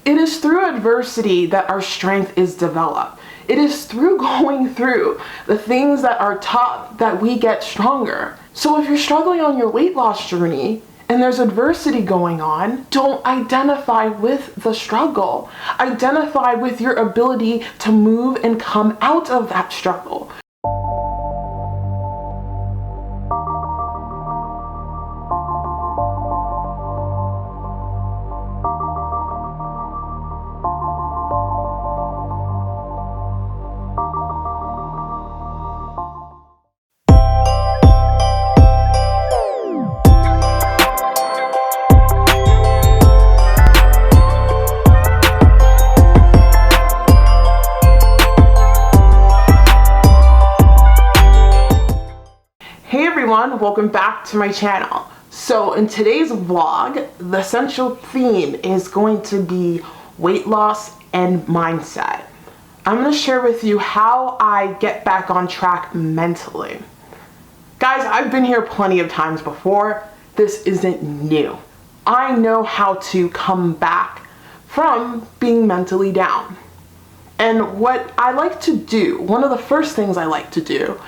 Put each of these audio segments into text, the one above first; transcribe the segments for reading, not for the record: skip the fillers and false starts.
It is through adversity that our strength is developed. It is through going through the things that are tough that we get stronger. So if you're struggling on your weight loss journey and there's adversity going on, don't identify with the struggle. Identify with your ability to move and come out of that struggle. Welcome back to my channel. So in today's vlog, the central theme is going to be weight loss and mindset. I'm going to share with you how I get back on track mentally. Guys, I've been here plenty of times before. This isn't new. I know how to come back from being mentally down. And what I like to do, one of the first things I like to do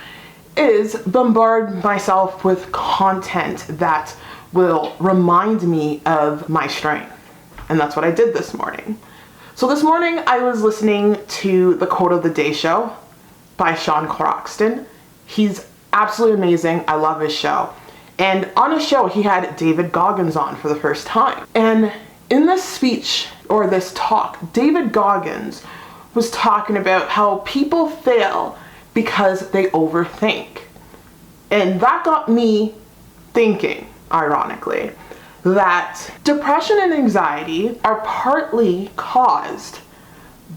is bombard myself with content that will remind me of my strength. And that's what I did this morning. So this morning I was listening to the Quote of the Day show by Sean Croxton. He's absolutely amazing. I love his show. And on his show he had David Goggins on for the first time. And in this speech, or this talk, David Goggins was talking about how people fail because they overthink. And that got me thinking, ironically, that depression and anxiety are partly caused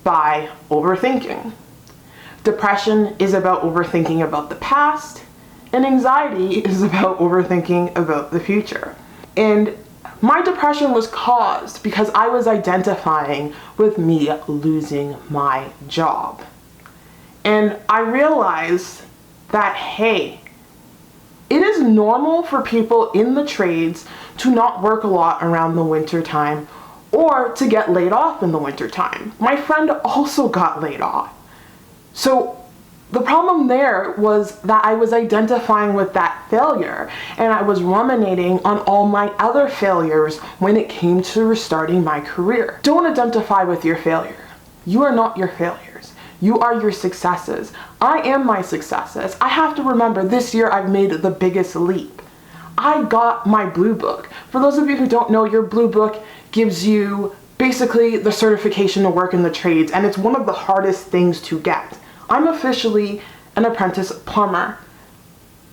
by overthinking. Depression is about overthinking about the past, and anxiety is about overthinking about the future. And my depression was caused because I was identifying with me losing my job. And I realized that, hey, it is normal for people in the trades to not work a lot around the winter time or to get laid off in the winter time. My friend also got laid off. So the problem there was that I was identifying with that failure, and I was ruminating on all my other failures when it came to restarting my career. Don't identify with your failure. You are not your failures. You are your successes. I am my successes. I have to remember this year I've made the biggest leap. I got my blue book. For those of you who don't know, your blue book gives you basically the certification to work in the trades, and it's one of the hardest things to get. I'm officially an apprentice plumber.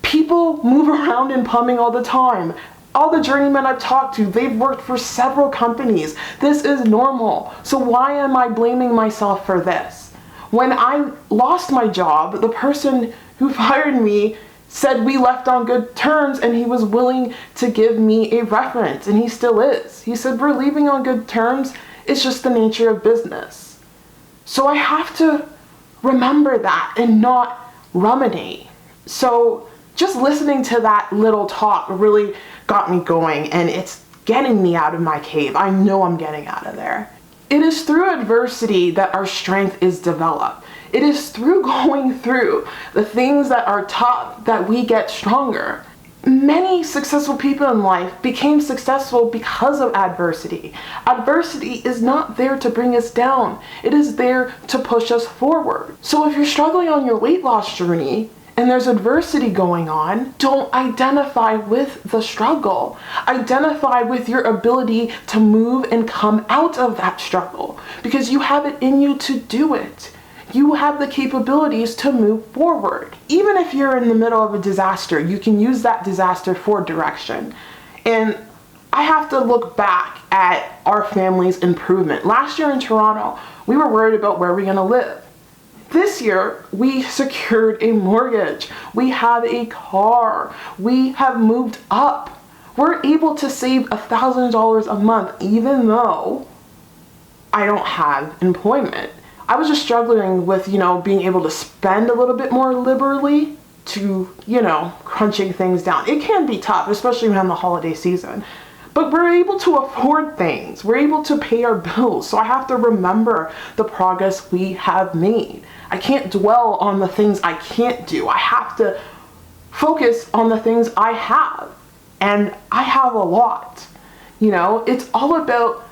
People move around in plumbing all the time. All the journeymen I've talked to, they've worked for several companies. This is normal. So why am I blaming myself for this? When I lost my job, the person who fired me said we left on good terms, and he was willing to give me a reference, and he still is. He said, we're leaving on good terms. It's just the nature of business. So I have to remember that and not ruminate. So just listening to that little talk really got me going, and it's getting me out of my cave. I know I'm getting out of there. It is through adversity that our strength is developed. It is through going through the things that are tough that we get stronger. Many successful people in life became successful because of adversity. Adversity is not there to bring us down. It is there to push us forward. So if you're struggling on your weight loss journey and there's adversity going on, don't identify with the struggle. Identify with your ability to move and come out of that struggle, because you have it in you to do it. You have the capabilities to move forward. Even if you're in the middle of a disaster, you can use that disaster for direction. And I have to look back at our family's improvement. Last year in Toronto, we were worried about where we're gonna live. This year, we secured a mortgage. We have a car. We have moved up. We're able to save $1,000 a month, even though I don't have employment. I was just struggling with, being able to spend a little bit more liberally to, crunching things down. It can be tough, especially around the holiday season. But we're able to afford things. We're able to pay our bills. So I have to remember the progress we have made. I can't dwell on the things I can't do. I have to focus on the things I have. And I have a lot. You know, it's all about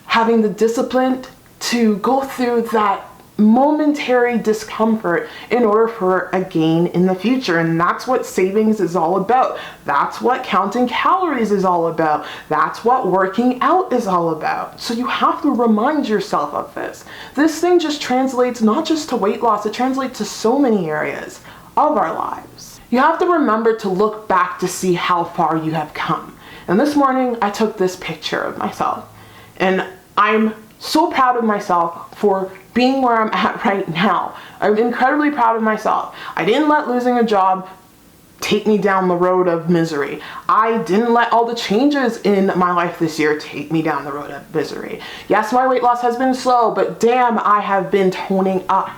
having the discipline to go through that momentary discomfort in order for a gain in the future. And that's what savings is all about. That's what counting calories is all about. That's what working out is all about. So you have to remind yourself of this. This thing just translates not just to weight loss, it translates to so many areas of our lives. You have to remember to look back to see how far you have come. And this morning I took this picture of myself, and I'm so proud of myself for being where I'm at right now. I'm incredibly proud of myself. I didn't let losing a job take me down the road of misery. I didn't let all the changes in my life this year take me down the road of misery. Yes, my weight loss has been slow, but damn, I have been toning up.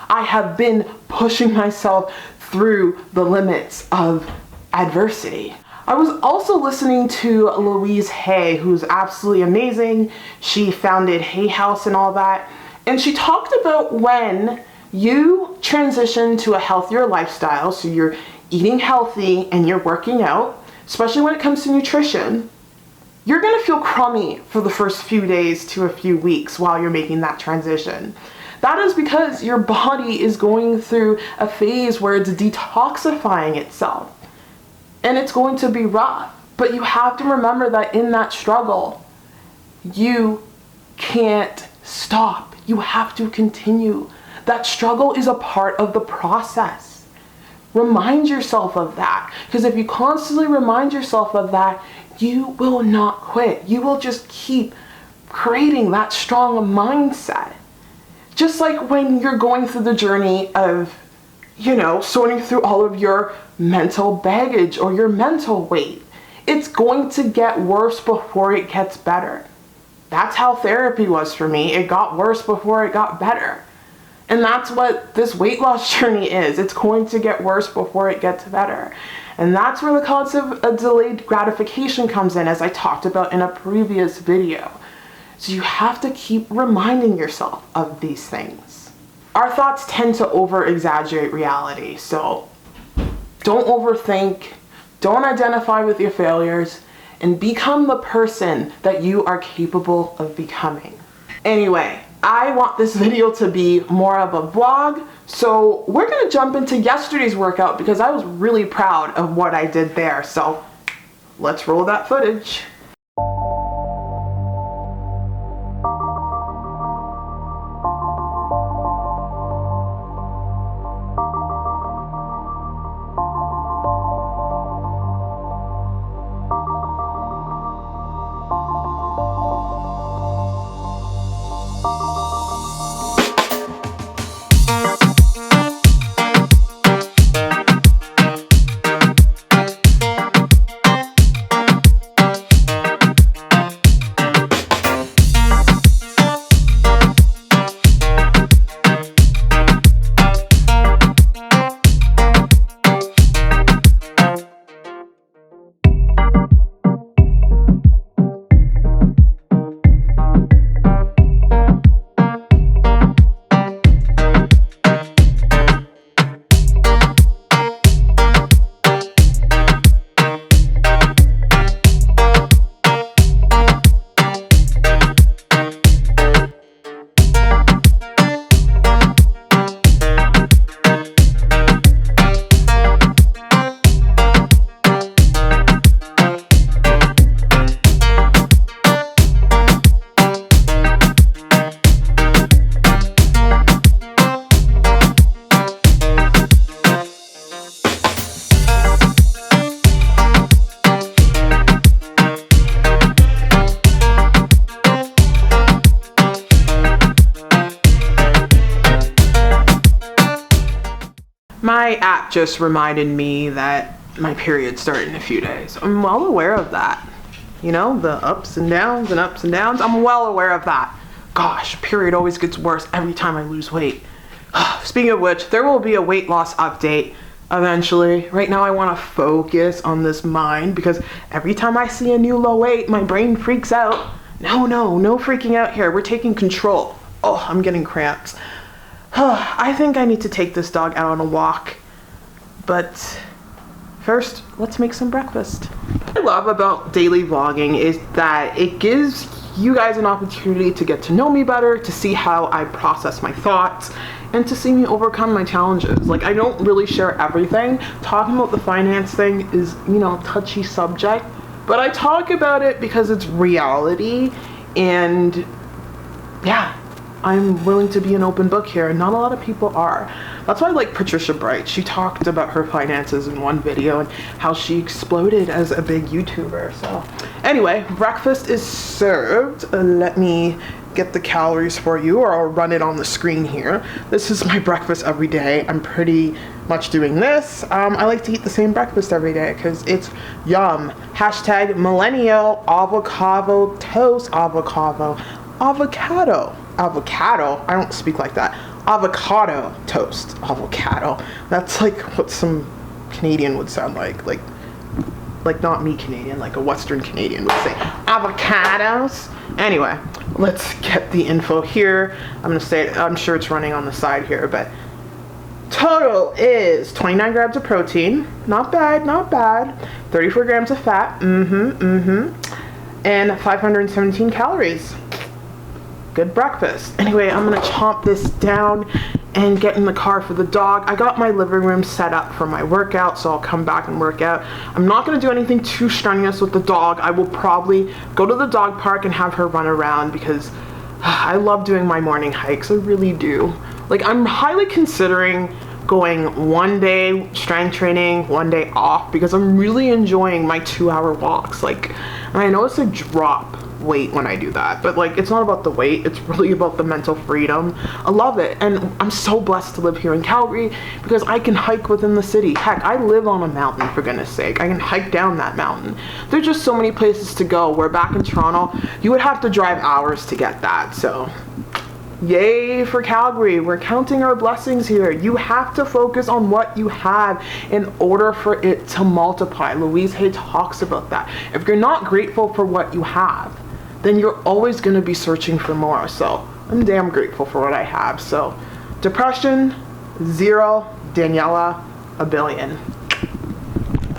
I have been pushing myself through the limits of adversity. I was also listening to Louise Hay, who's absolutely amazing. She founded Hay House and all that. And she talked about when you transition to a healthier lifestyle, so you're eating healthy and you're working out, especially when it comes to nutrition, you're gonna feel crummy for the first few days to a few weeks while you're making that transition. That is because your body is going through a phase where it's detoxifying itself. And it's going to be rough. But you have to remember that in that struggle, you can't stop. You have to continue. That struggle is a part of the process. Remind yourself of that. Because if you constantly remind yourself of that, you will not quit. You will just keep creating that strong mindset. Just like when you're going through the journey of, you know, sorting through all of your mental baggage or your mental weight. It's going to get worse before it gets better. That's how therapy was for me. It got worse before it got better. And that's what this weight loss journey is. It's going to get worse before it gets better. And that's where the concept of delayed gratification comes in, as I talked about in a previous video. So you have to keep reminding yourself of these things. Our thoughts tend to over-exaggerate reality, so don't overthink, don't identify with your failures, and become the person that you are capable of becoming. Anyway, I want this video to be more of a vlog, so we're gonna jump into yesterday's workout because I was really proud of what I did there, so let's roll that footage. My app just reminded me that my period started in a few days. I'm well aware of that. You know, the ups and downs and ups and downs. I'm well aware of that. Gosh, period always gets worse every time I lose weight. Speaking of which, there will be a weight loss update eventually. Right now I want to focus on this mind because every time I see a new low weight, my brain freaks out. No freaking out here. We're taking control. Oh, I'm getting cramps. I think I need to take this dog out on a walk. But first, let's make some breakfast. What I love about daily vlogging is that it gives you guys an opportunity to get to know me better, to see how I process my thoughts, and to see me overcome my challenges. Like, I don't really share everything. Talking about the finance thing is, you know, touchy subject, but I talk about it because it's reality, and yeah, I'm willing to be an open book here, and not a lot of people are. That's why I like Patricia Bright. She talked about her finances in one video and how she exploded as a big YouTuber. So anyway, breakfast is served. Let me get the calories for you, or I'll run it on the screen here. This is my breakfast every day. I'm pretty much doing this. I like to eat the same breakfast every day because it's yum. Hashtag millennial avocado toast avocado. Avocado. I don't speak like that. Avocado toast. Avocado. That's like what some Canadian would sound like. Like not me Canadian, like a Western Canadian would say. Avocados. Anyway, let's get the info here. I'm gonna say it, I'm sure it's running on the side here, but total is 29 grams of protein. Not bad, not bad. 34 grams of fat. And 517 calories. Good breakfast. Anyway, I'm gonna chomp this down and get in the car for the dog. I got my living room set up for my workout, so I'll come back and work out. I'm not gonna do anything too strenuous with the dog. I will probably go to the dog park and have her run around because I love doing my morning hikes. I really do. Like, I'm highly considering going one day strength training, one day off, because I'm really enjoying my 2-hour walks. Like, and I know it's a drop weight when I do that, but like, it's not about the weight, it's really about the mental freedom. I love it, and I'm so blessed to live here in Calgary because I can hike within the city. Heck, I live on a mountain, for goodness sake. I can hike down that mountain. There's just so many places to go, where back in Toronto you would have to drive hours to get that. So yay for Calgary. We're counting our blessings here. You have to focus on what you have in order for it to multiply. Louise Hay talks about that. If you're not grateful for what you have, then you're always going to be searching for more. So I'm damn grateful for what I have. So depression, 0. Daniela, 1 billion.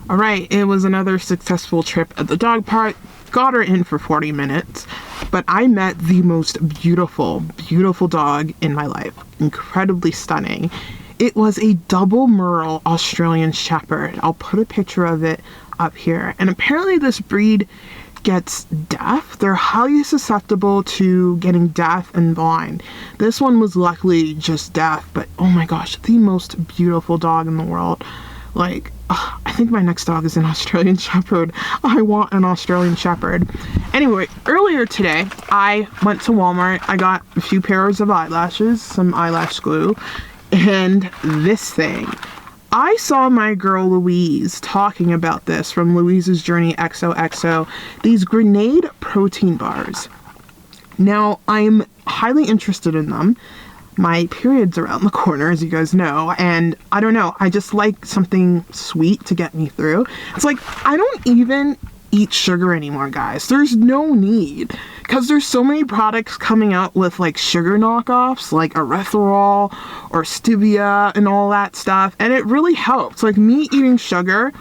All right, it was another successful trip at the dog park. Got her in for 40 minutes, but I met the most beautiful dog in my life. Incredibly stunning. It was a double merle Australian Shepherd. I'll put a picture of it up here. And apparently this breed gets deaf. They're highly susceptible to getting deaf and blind. This one was luckily just deaf, but oh my gosh, the most beautiful dog in the world. Like, I think my next dog is an Australian Shepherd. I want an Australian Shepherd. Anyway, earlier today, I went to Walmart. I got a few pairs of eyelashes, some eyelash glue, and this thing. I saw my girl Louise talking about this from Louise's Journey XOXO, these grenade protein bars. Now, I'm highly interested in them. My period's around the corner, as you guys know, and I don't know, I just like something sweet to get me through. It's like, I don't even eat sugar anymore, guys. There's no need, because there's so many products coming out with like sugar knockoffs, like erythritol or stevia and all that stuff, and it really helps. Like, me eating sugar,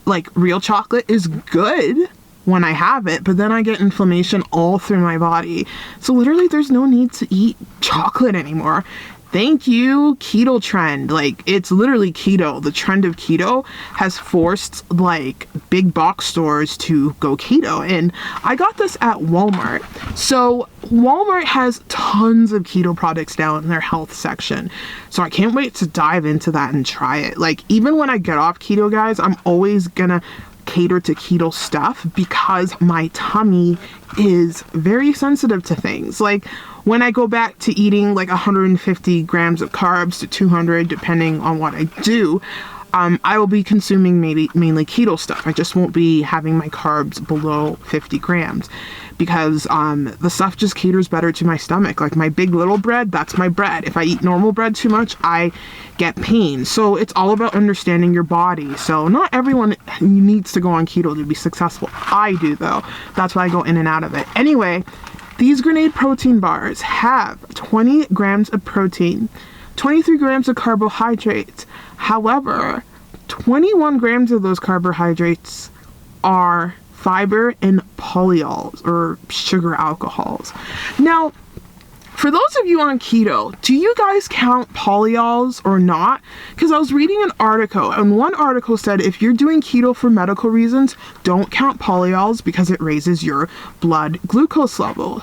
like real chocolate, is good when I have it, but then I get inflammation all through my body. So literally there's no need to eat chocolate anymore. Thank you, keto trend. Like, it's literally keto. The trend of keto has forced like big box stores to go keto, and I got this at Walmart. So Walmart has tons of keto products now in their health section, so I can't wait to dive into that and try it. Like, even when I get off keto, guys, I'm always gonna cater to keto stuff because my tummy is very sensitive to things. Like, when I go back to eating like 150 grams of carbs to 200, depending on what I do, I will be consuming mainly keto stuff. I just won't be having my carbs below 50 grams because the stuff just caters better to my stomach. Like my big little bread, that's my bread. If I eat normal bread too much, I get pain. So it's all about understanding your body. So not everyone needs to go on keto to be successful. I do though. That's why I go in and out of it. Anyway, these Grenade protein bars have 20 grams of protein, 23 grams of carbohydrates. However, 21 grams of those carbohydrates are fiber and polyols, or sugar alcohols. Now, for those of you on keto, do you guys count polyols or not? Because I was reading an article, and one article said if you're doing keto for medical reasons, don't count polyols because it raises your blood glucose level,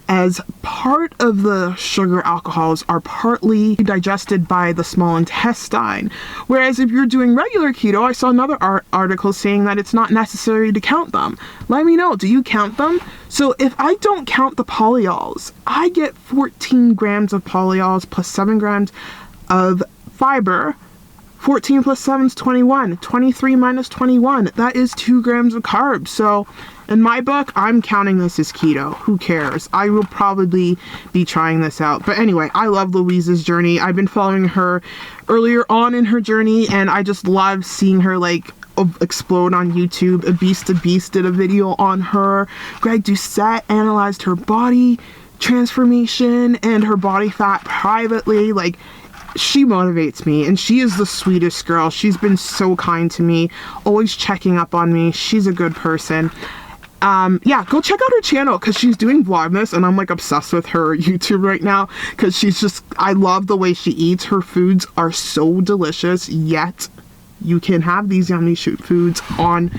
as part of the sugar alcohols are partly digested by the small intestine. Whereas if you're doing regular keto, I saw another article saying that it's not necessary to count them. Let me know, do you count them? So if I don't count the polyols, I get 14 grams of polyols plus 7 grams of fiber. 14 plus 7 is 21. 23 minus 21, that is 2 grams of carbs. So in my book, I'm counting this as keto. Who cares? I will probably be trying this out. But anyway, I love Louise's journey. I've been following her earlier on in her journey, and I just love seeing her like explode on YouTube. A Beast to Beast did a video on her. Greg Doucette analyzed her body transformation and her body fat privately. Like, she motivates me, and she is the sweetest girl. She's been so kind to me, always checking up on me. She's a good person. Yeah, go check out her channel because she's doing Vlogmas, and I'm like obsessed with her YouTube right now because she's just, I love the way she eats. Her foods are so delicious, yet you can have these yummy foods on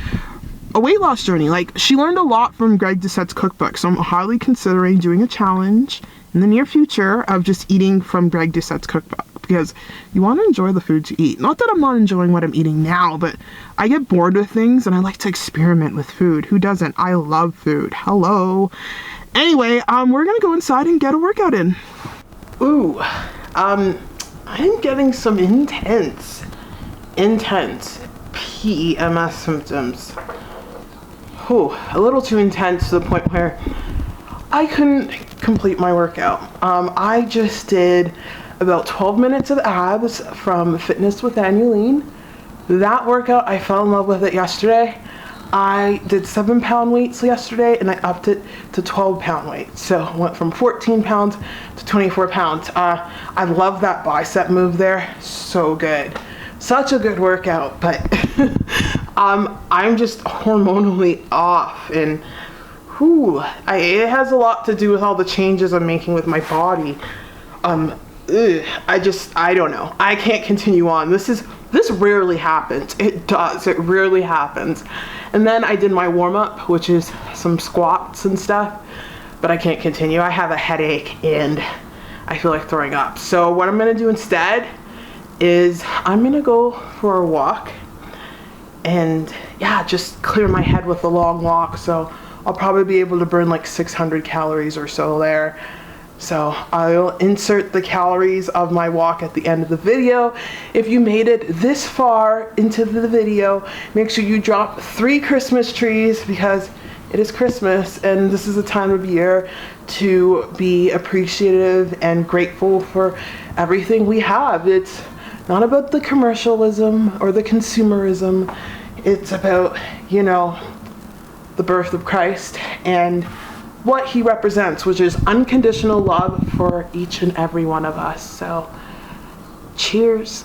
a weight loss journey. Like, she learned a lot from Greg Doucette's cookbook, so I'm highly considering doing a challenge in the near future of just eating from Greg Doucette's cookbook, because you want to enjoy the foods you eat. Not that I'm not enjoying what I'm eating now, but I get bored with things and I like to experiment with food. Who doesn't? I love food. Hello. Anyway, we're gonna go inside and get a workout in. Ooh, I'm getting some intense PEMS symptoms. Ooh, a little too intense to the point where I couldn't complete my workout. I just did about 12 minutes of abs from Fitness with Annuline. That workout, I fell in love with it yesterday. I did 7-pound weights yesterday, and I upped it to 12-pound weights. So I went from 14 pounds to 24 pounds. I love that bicep move there. So good. Such a good workout, but I'm just hormonally off, and it has a lot to do with all the changes I'm making with my body. I don't know. I can't continue on. This rarely happens. It does. It rarely happens. And then I did my warm-up, which is some squats and stuff, but I can't continue. I have a headache and I feel like throwing up. So what I'm going to do instead is I'm going to go for a walk and yeah, just clear my head with a long walk. So I'll probably be able to burn like 600 calories or so there. So I'll insert the calories of my walk at the end of the video. If you made it this far into the video, make sure you drop 3 Christmas trees because it is Christmas and this is a time of year to be appreciative and grateful for everything we have. It's not about the commercialism or the consumerism. It's about, you know, the birth of Christ and what he represents, which is unconditional love for each and every one of us. So cheers.